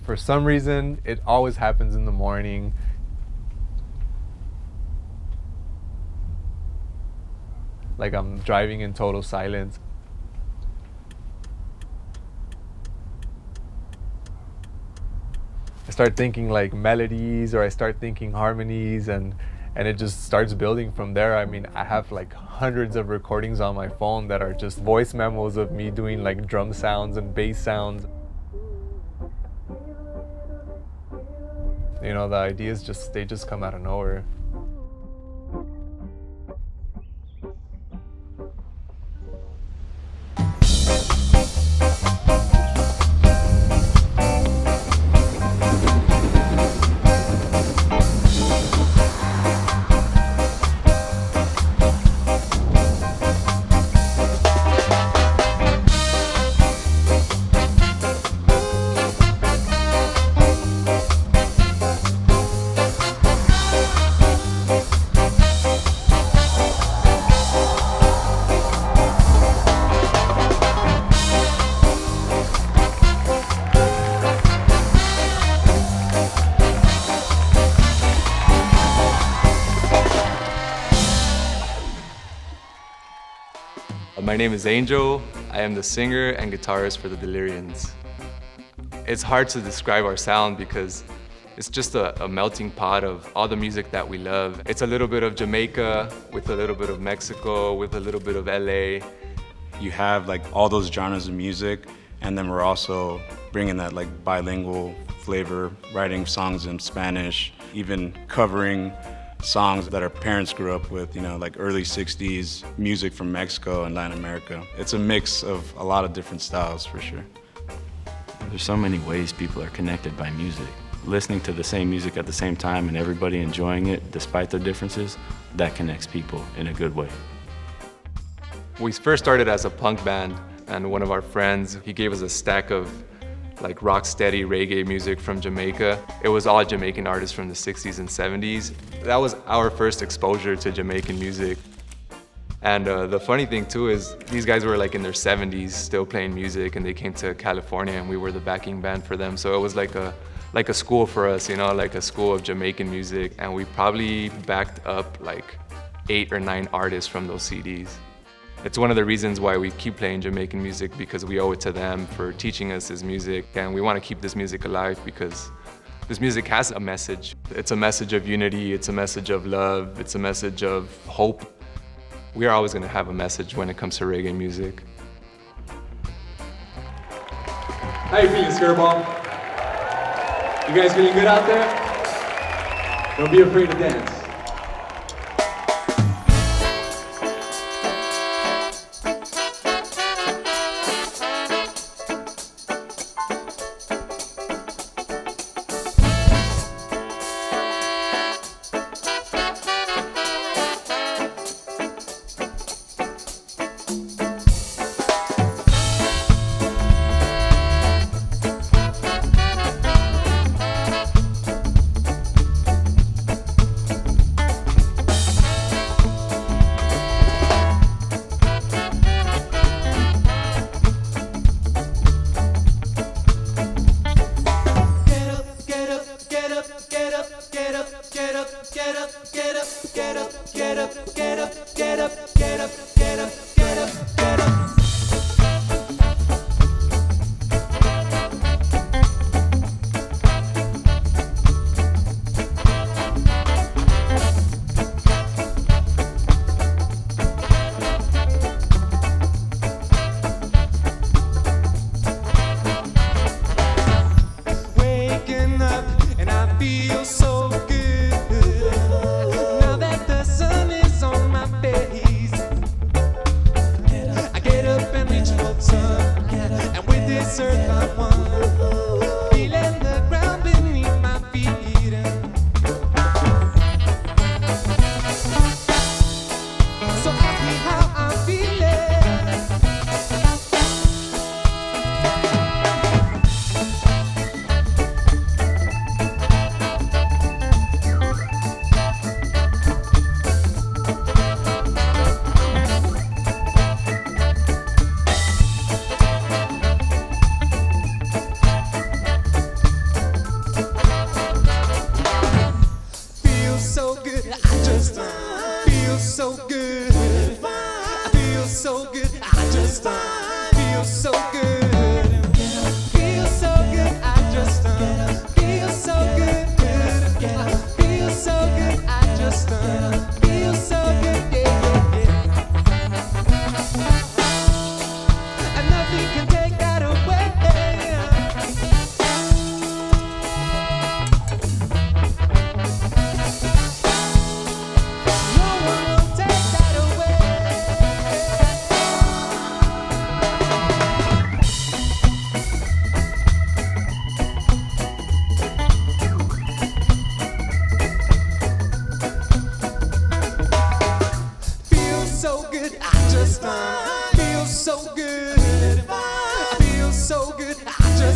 For some reason, it always happens in the morning. Like I'm driving in total silence. I start thinking like melodies, or I start thinking harmonies, and it just starts building from there. I mean, I have like hundreds of recordings on my phone that are just voice memos of me doing like drum sounds and bass sounds. You know, the ideas they just come out of nowhere. My name is Angel. I am the singer and guitarist for the Delirians. It's hard to describe our sound because it's just a melting pot of all the music that we love. It's a little bit of Jamaica with a little bit of Mexico with a little bit of LA. You have like all those genres of music, and then we're also bringing that like bilingual flavor, writing songs in Spanish, even covering songs that our parents grew up with, you know, like early 60s music from Mexico and Latin America. It's a mix of a lot of different styles for sure. There's so many ways people are connected by music. Listening to the same music at the same time and everybody enjoying it despite their differences, that connects people in a good way. We first started as a punk band, and one of our friends, he gave us a stack of like rock steady reggae music from Jamaica. It was all Jamaican artists from the 60s and 70s. That was our first exposure to Jamaican music. And the funny thing too is these guys were like in their 70s still playing music, and they came to California and we were the backing band for them. So it was like a school for us, you know, like a school of Jamaican music. And we probably backed up like 8 or 9 artists from those CDs. It's one of the reasons why we keep playing Jamaican music, because we owe it to them for teaching us this music, and we want to keep this music alive because this music has a message. It's a message of unity, it's a message of love, it's a message of hope. We are always going to have a message when it comes to reggae music. How you feeling, Skirball? You guys feeling good out there? Don't be afraid to dance.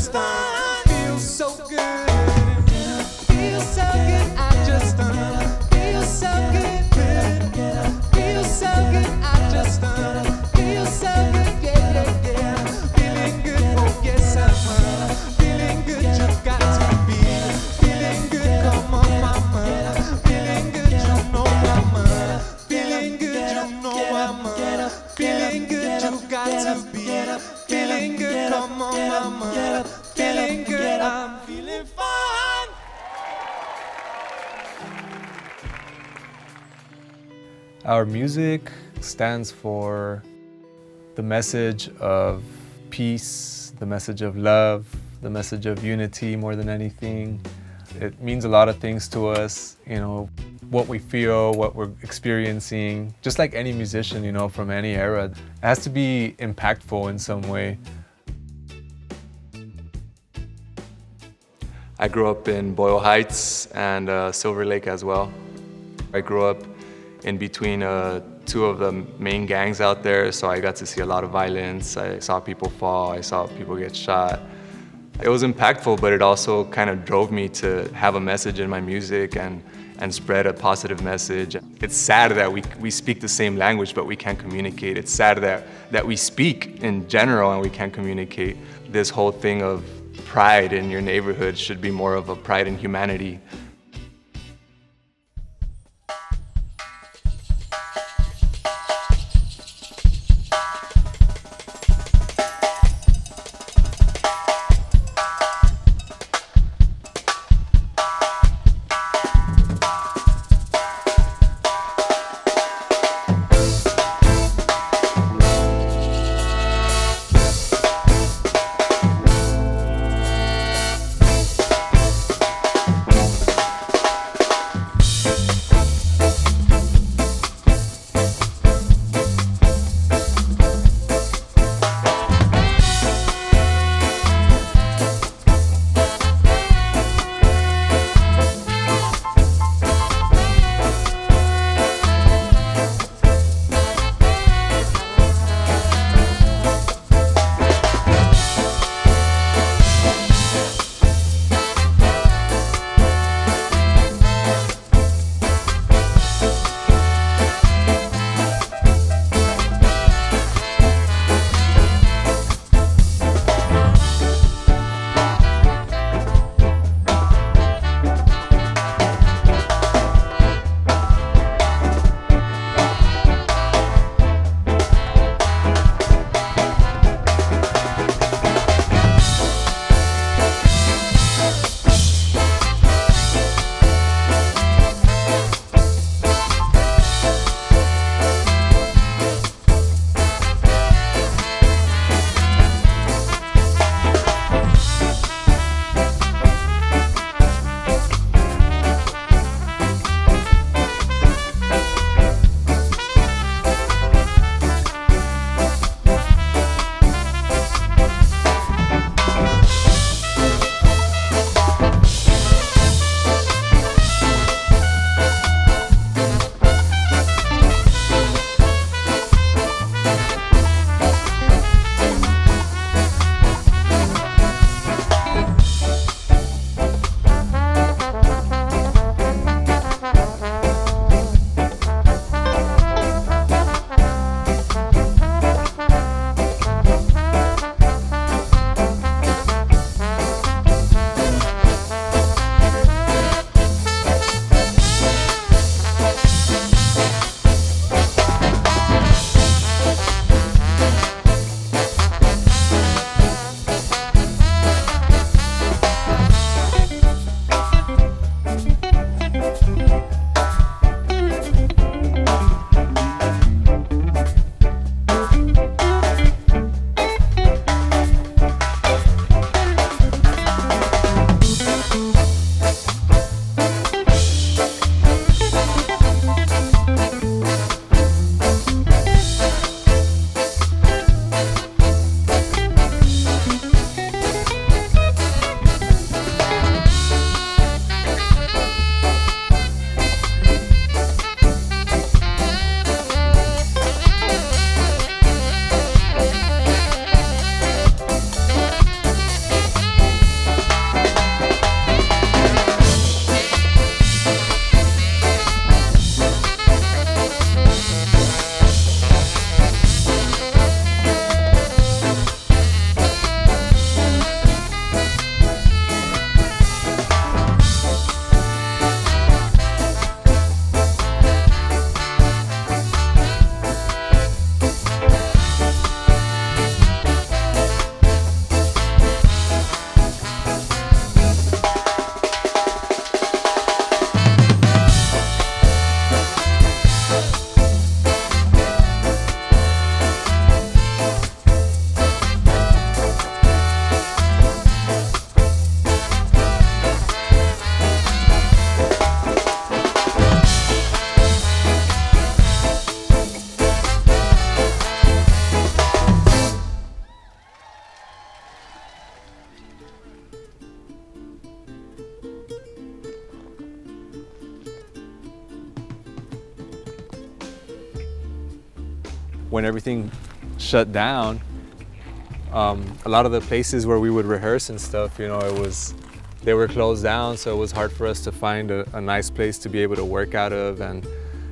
just feel so good. Feel so good, I just feel so good. Feel so good, I just feel so good, yeah, yeah, yeah. Feeling good, oh yes I'm feeling good, you got to be feeling good, come on mama. Feeling good, you know mama. Feeling good, you know mama. Feeling good, you got to be feeling good, come on mama. Feeling good, I'm feeling fine. Our music stands for the message of peace, the message of love, the message of unity more than anything. It means a lot of things to us, you know, what we feel, what we're experiencing. Just like any musician, you know, from any era, it has to be impactful in some way. I grew up in Boyle Heights and Silver Lake as well. I grew up in between two of the main gangs out there, so I got to see a lot of violence. I saw people fall, I saw people get shot. It was impactful, but it also kind of drove me to have a message in my music and spread a positive message. It's sad that we speak the same language, but we can't communicate. It's sad that we speak in general and we can't communicate. This whole thing of pride in your neighborhood should be more of a pride in humanity. when everything shut down, a lot of the places where we would rehearse and stuff, you know, they were closed down, so it was hard for us to find a nice place to be able to work out of. And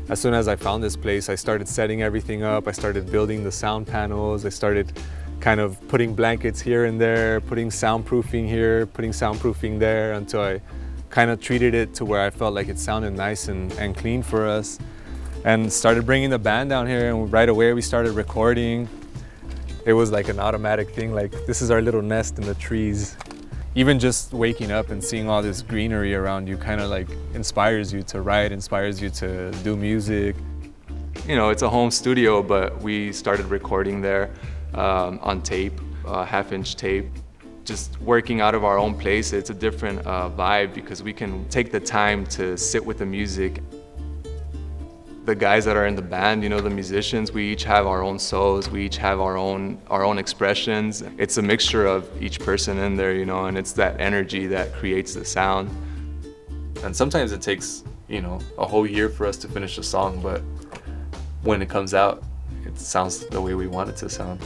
as soon as I found this place, I started setting everything up. I started building the sound panels. I started kind of putting blankets here and there, putting soundproofing here, putting soundproofing there, until I kind of treated it to where I felt like it sounded nice and clean for us. And started bringing the band down here, and right away we started recording. It was like an automatic thing, like this is our little nest in the trees. Even just waking up and seeing all this greenery around you kind of like inspires you to write, inspires you to do music. You know, it's a home studio, but we started recording there on tape, half-inch tape. Just working out of our own place, it's a different vibe because we can take the time to sit with the music. The guys that are in the band, you know, the musicians, we each have our own souls, we each have our own expressions. It's a mixture of each person in there, you know, and it's that energy that creates the sound. And sometimes it takes, you know, a whole year for us to finish a song, but when it comes out, it sounds the way we want it to sound.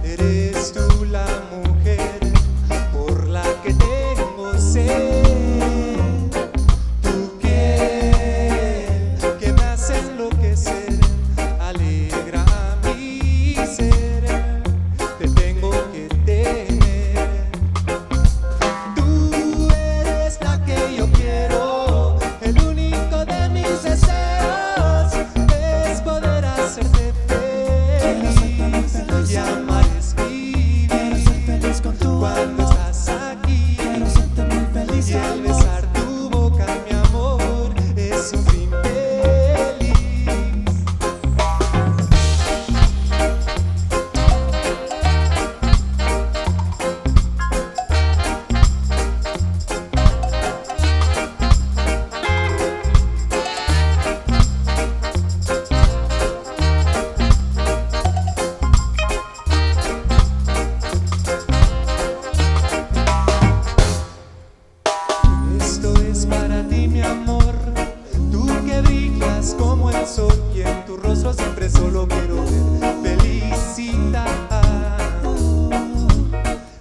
Eres tú la mujer por la que tengo sed. Tu piel que me hace enloquecer alegra mi ser. Te tengo que tener. Tú eres la que yo quiero. El único de mis deseos es poder hacerte y amar es vivir. Cuando estás aquí, y al besar tu boca, mi amor, es un fin feliz. Esto es para ti, mi amor, tú que brillas como el sol y en tu rostro siempre solo quiero ver felicidad.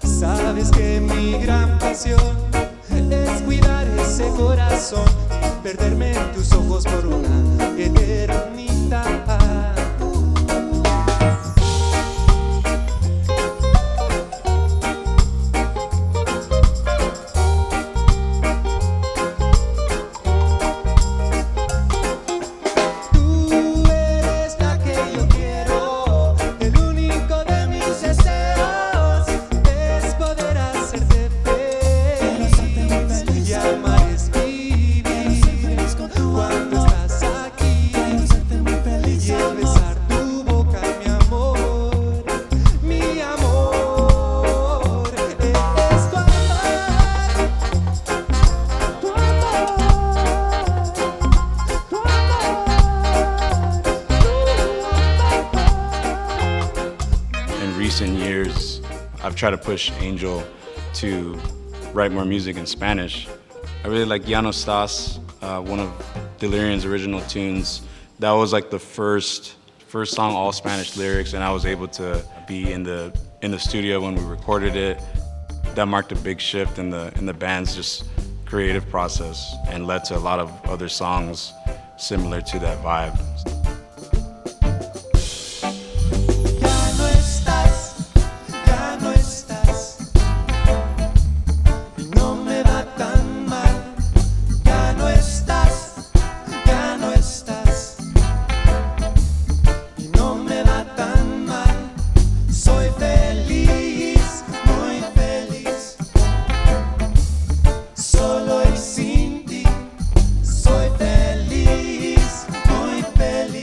Sabes que mi gran pasión es cuidar ese corazón y perderme en tus ojos por una eternidad. Recent years, I've tried to push Angel to write more music in Spanish. I really like Ya No Estás, one of Delirians' original tunes. That was like the first song, all Spanish lyrics, and I was able to be in the studio when we recorded it. That marked a big shift in the band's just creative process and led to a lot of other songs similar to that vibe. Solo y sin ti, soy feliz, muy feliz.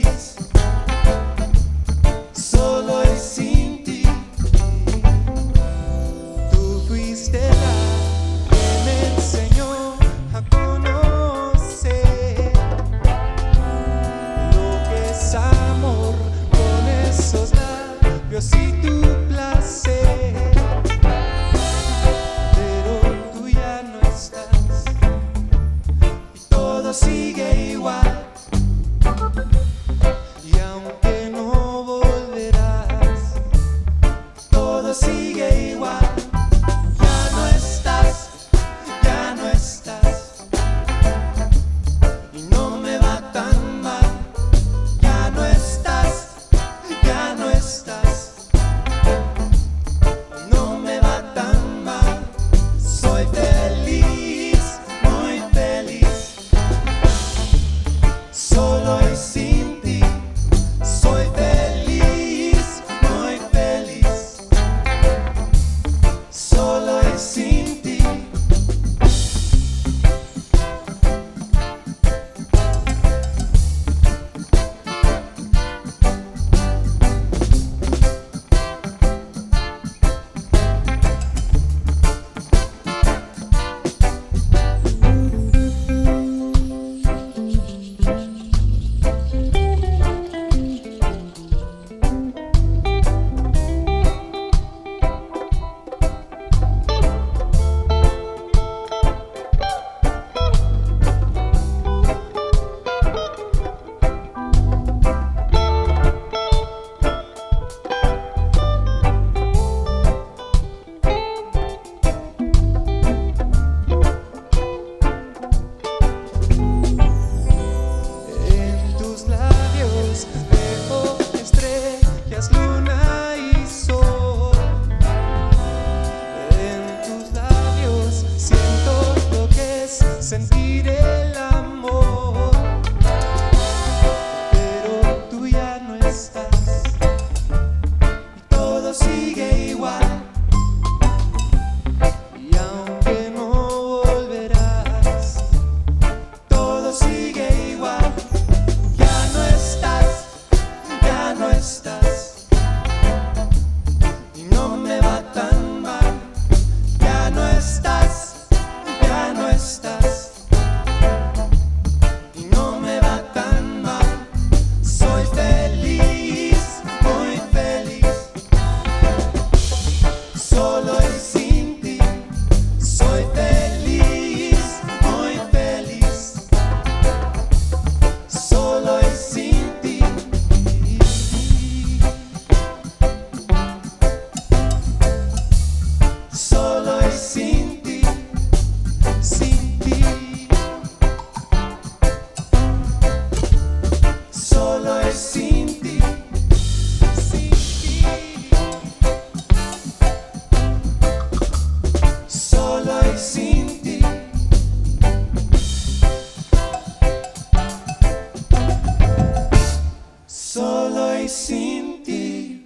solo y sin ti.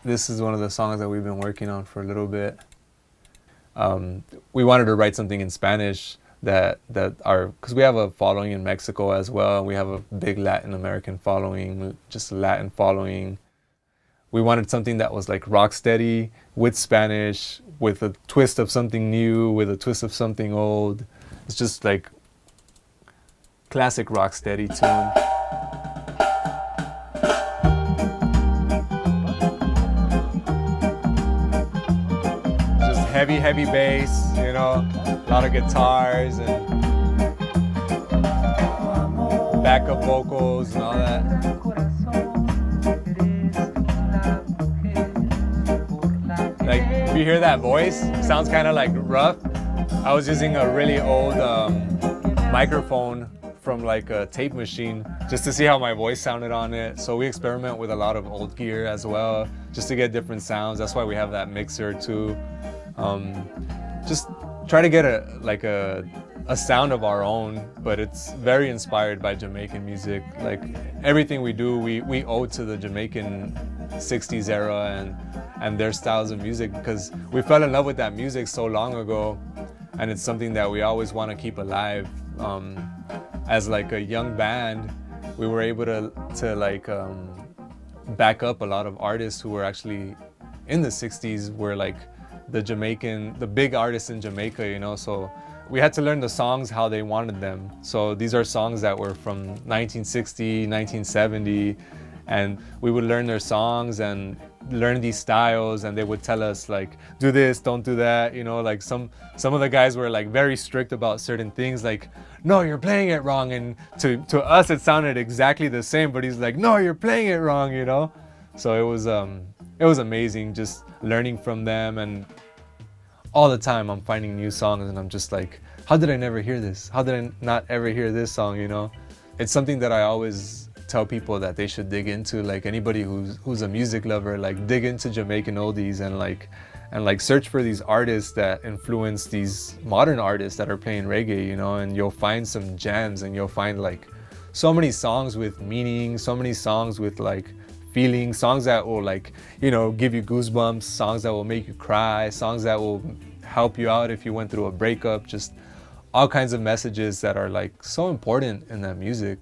This is one of the songs that we've been working on for a little bit. We wanted to write something in Spanish that because we have a following in Mexico as well, and we have a big Latin American following, just Latin following. We wanted something that was like rock steady with Spanish, with a twist of something new, with a twist of something old. It's just like classic rock steady tune. Heavy bass, you know, a lot of guitars and backup vocals and all that. Like, if you hear that voice, it sounds kind of like rough. I was using a really old microphone from like a tape machine just to see how my voice sounded on it. So we experiment with a lot of old gear as well, just to get different sounds. That's why we have that mixer too. Just try to get a sound of our own, but it's very inspired by Jamaican music. Like everything we do, we owe to the Jamaican 60s era and their styles of music, because we fell in love with that music so long ago, and it's something that we always want to keep alive. As like a young band, we were able to like back up a lot of artists who were actually in the 60s, were like the big artists in Jamaica, you know, so we had to learn the songs how they wanted them. So these are songs that were from 1960, 1970, and we would learn their songs and learn these styles, and they would tell us like, do this, don't do that, you know, like some of the guys were like very strict about certain things, like, no, you're playing it wrong, and to us it sounded exactly the same, but he's like, no, you're playing it wrong, you know. So it was amazing just learning from them, and all the time I'm finding new songs and I'm just like, how did I never hear this? How did I not ever hear this song, you know? It's something that I always tell people that they should dig into, like anybody who's a music lover, like dig into Jamaican oldies and like search for these artists that influence these modern artists that are playing reggae, you know, and you'll find some gems, and you'll find like so many songs with meaning, so many songs with like feeling, songs that will like, you know, give you goosebumps, songs that will make you cry, songs that will help you out if you went through a breakup, just all kinds of messages that are like so important in that music.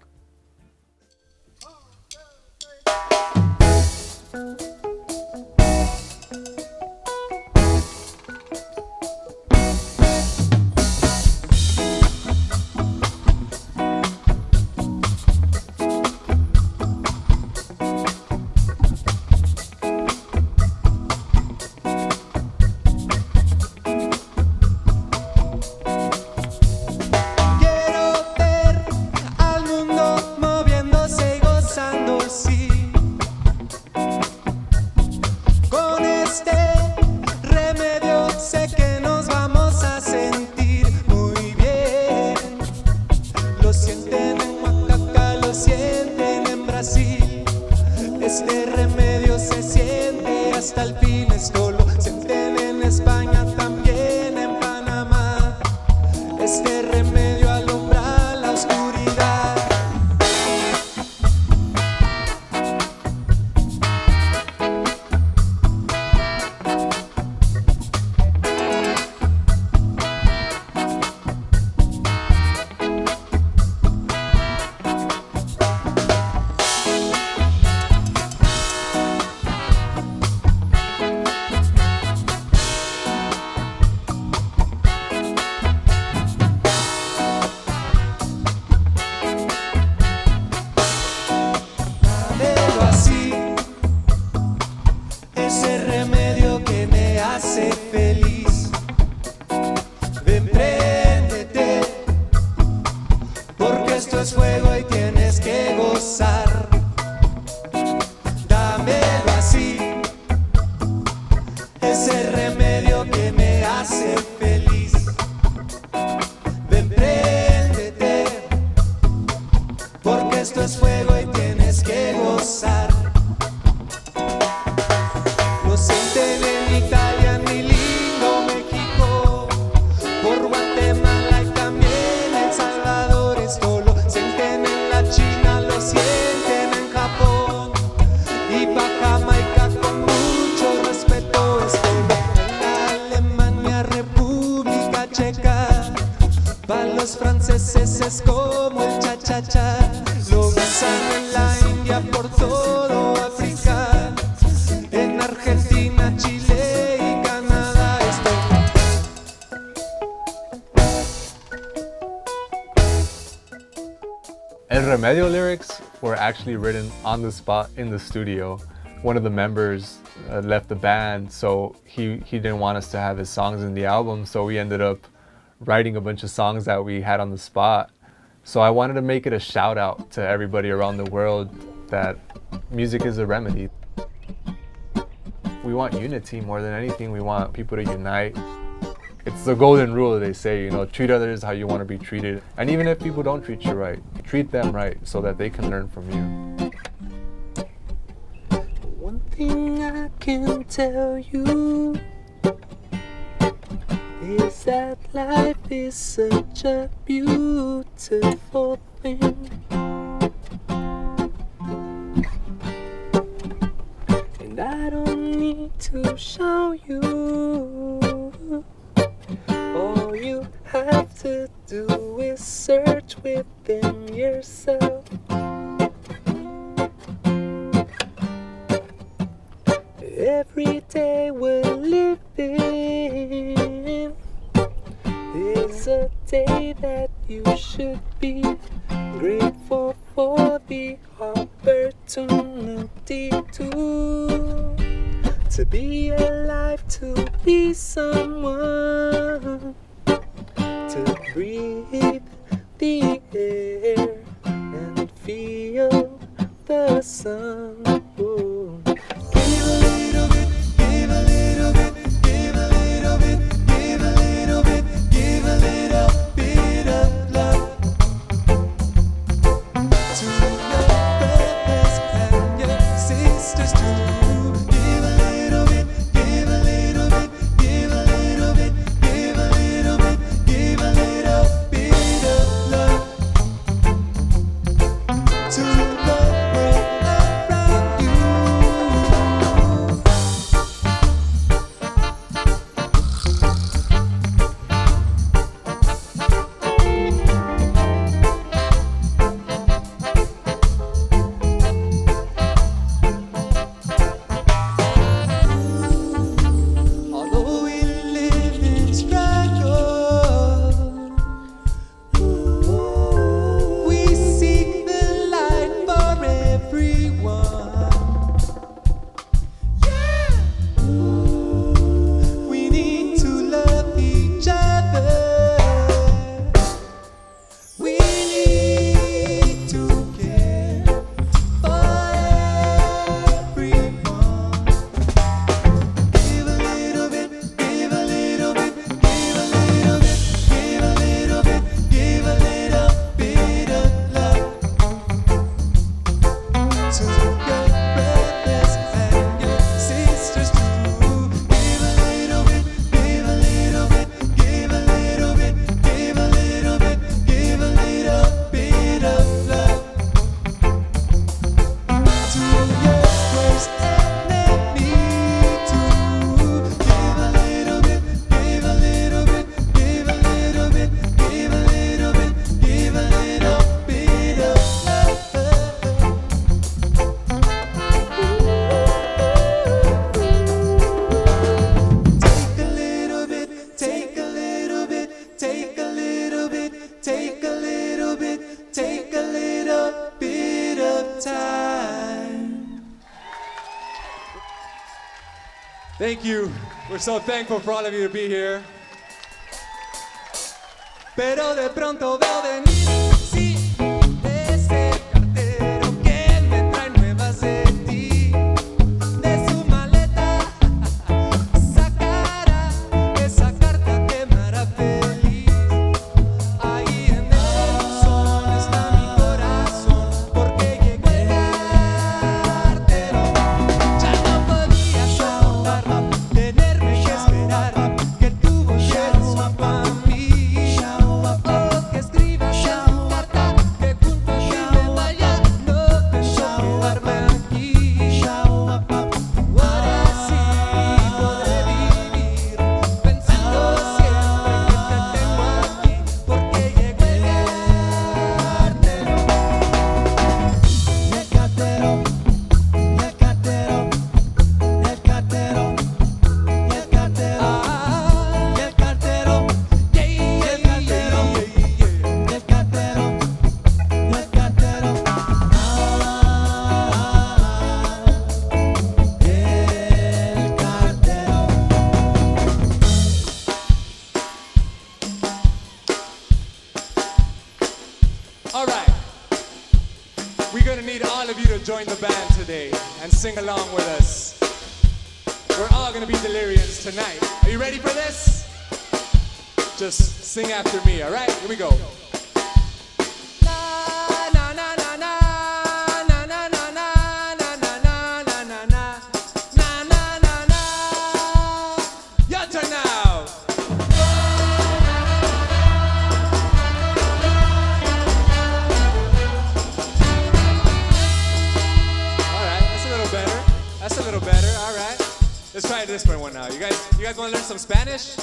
Por Guatemala y también El Salvador, esto lo veces como el cha-cha-cha. Lo usan en la India, por todo África, en Argentina, Chile y Canadá estoy. El Remedio lyrics were actually written on the spot in the studio. One of the members left the band, so he didn't want us to have his songs in the album, so we ended up writing a bunch of songs that we had on the spot. So I wanted to make it a shout out to everybody around the world that music is a remedy. We want unity more than anything. We want people to unite. It's the golden rule, they say, you know, treat others how you want to be treated. And even if people don't treat you right, treat them right so that they can learn from you. One thing I can tell you is that life is such a beautiful thing. And I don't need to show you. All you have to do is search within yourself. Every day we're living is a day that you should be grateful for the opportunity to be alive, to be someone, to breathe the air and feel the sun. Ooh. Give a little bit, give a little bit, give a little bit, give a little bit, give a little bit of love to your brothers and your sisters too. Give a little bit, give a little bit, give a little bit, give a little bit, give a little bit of love to the world around you. Although we live in struggle, we seek the light for everyone. We need to love each other. We need to care for everyone. Give a little bit, give a little bit, give a little bit, give a little bit, give a little bit of love to your brothers and your sisters too. Give a little bit, give a little bit, give a little bit, give a little bit, give a little bit of love to your worst enemy too. Give a little bit, give a little bit, give a little bit, give a little bit, give a little bit of love. Take a little bit, take a little bit, take a little bit, take a little bit, take a little bit of time. Thank you. We're so thankful for all of you to be here. Pero de pronto veo venir, sí, ese cartero que me trae nuevas de ti. De su maleta sacará esa carta que me hará feliz. Ahí en el corazón está mi corazón, porque llegó el cartero. Ya no podía soportar tenerme que esperar que tú volvieras para mí. Oh, que escribas All right. We're gonna need all of you to join the band today and sing along with us. We're all gonna be Delirians tonight. Are you ready for this? Just sing after me, all right? Here we go. Your turn now. All right, that's a little better. That's a little better. All right. Let's try this one now. You guys want to learn some Spanish?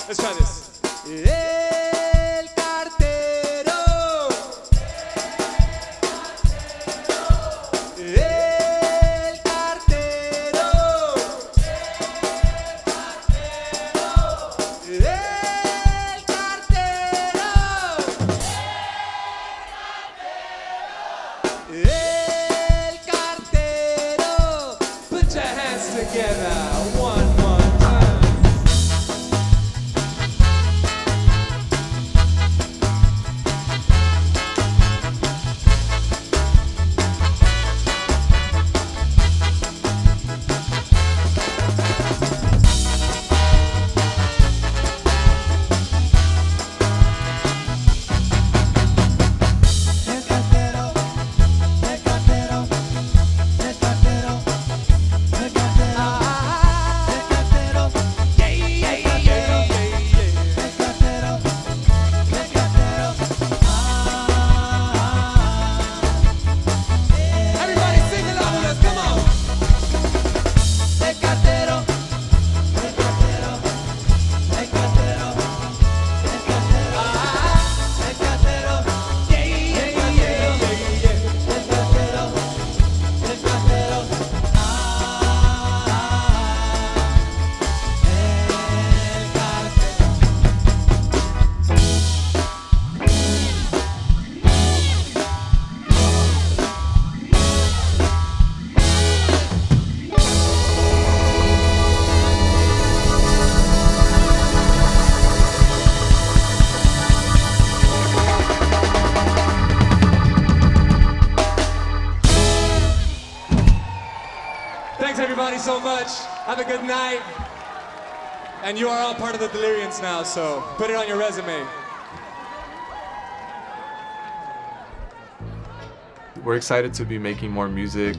Let's try this. El cartero. El cartero. El cartero. El cartero. Put your hands together. One more time. El cartero, el cartero, el cartero, el cartero, el cartero, yeah, yeah, yeah, yeah, el cartero, el cartero, Everybody sing along with us, come on. El cartero, el cartero, el cartero, el cartero, el cartero, yeah, yeah, yeah, yeah, el cartero, el cartero, Thanks everybody so much. Have a good night. And you are all part of the Delirians now, so put it on your resume. We're excited to be making more music.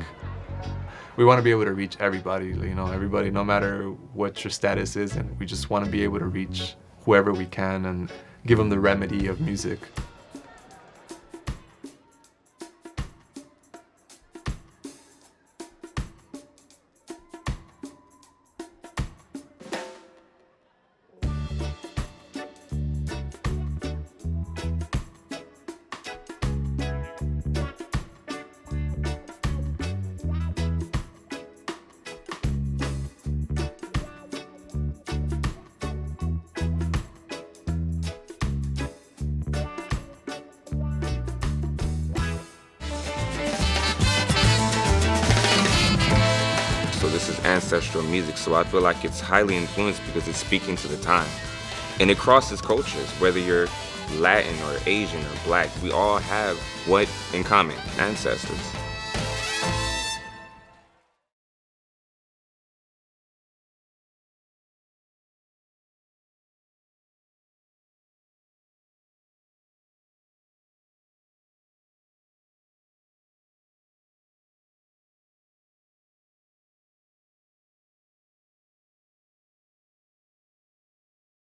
We want to be able to reach everybody, you know, everybody, no matter what your status is, and we just want to be able to reach whoever we can and give them the remedy of music. So this is ancestral music, so I feel like it's highly influenced because it's speaking to the time. And it crosses cultures, whether you're Latin or Asian or Black, we all have what in common? Ancestors.